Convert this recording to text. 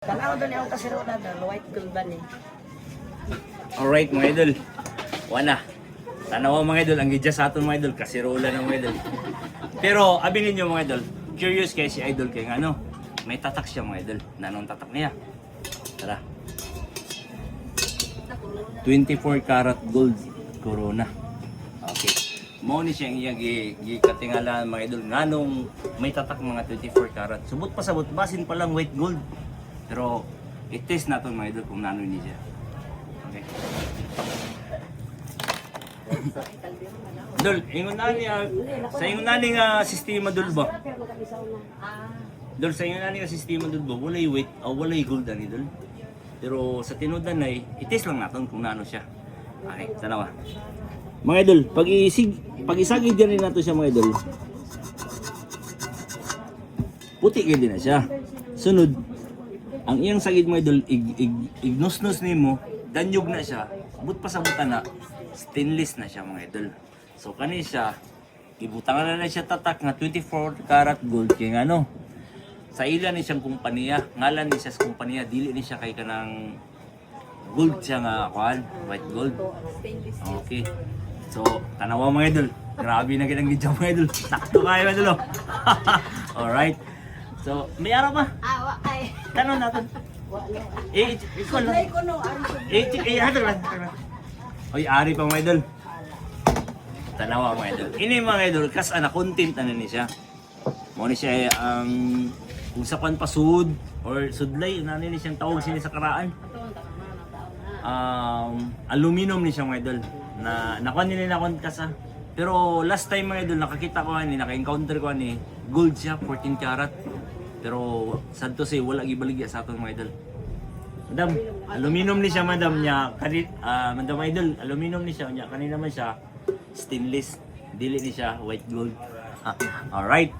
Tanaw doon yung kasirola doon, white gold ba ni? Alright mga idol. Wana. Tanawa mga idol, ang gidya sa aton mga idol, kasirola ng mga idol. Pero abinin nyo mga idol, curious kay si idol kay ano, may tatak siya mga idol. Nanong tatak niya? Tara. 24 karat gold corona. Okay. Mao ni siya ang iyang gikatingalan mga idol. Nganong may tatak mga 24 karat. Subot pa sabot, basin pa lang white gold. Pero i-test natin mga idol kung nano ni siya. Okay. Dol, ingon na niya, sa ingon na nga sistema dol ba? Dol, sa ingon na nga sistema dol ba? Walay weight, walay gold ani dol. Pero sa tinudan ay, i-test lang natin kung nano siya. Okay, tanawa. Mga idol, pag isagid din nato siya mga idol. Puti gid na siya. Sunod, ang iyang sagid mga idol, ignos-nos nimo, danyog na siya, but pa sa buta na, stainless na siya mga idol. So kani siya, ibutangan na siya tatak na 24 karat gold kay ano. Sa ilan ni siyang kumpanya, ngalan ni siya sa kumpanya, dili ni siya kay kanang gold siya nga kuan, white gold. Okay. So, tanawa mga idol. Grabe na kitang gidya mga idol. Sakto kayo mga idol. Alright. So, may araw ba? Wa kay. Tanong natin. Ikaw lang. Hatag lang. Oy, ari pa mga idol. Tanawa mga idol. Ini mga idol, kas ana content ano ni siya. Mo ni siya ang kung sa pan pasud or sudlay nani ni siyang tawag sini sa karaan. Aluminum ni siya mga idol. Na nakuha nila na kasa. Pero last time mga idol nakakita ko ani, naka-encounter ko ani, gold siya 14 karat. Pero sad to say wala gibaligya sa aton mga idol. Madam, aluminum ni siya madam niya. Madam idol, aluminum ni siya niya. Kanina man siya stainless, dili ni siya white gold. All right.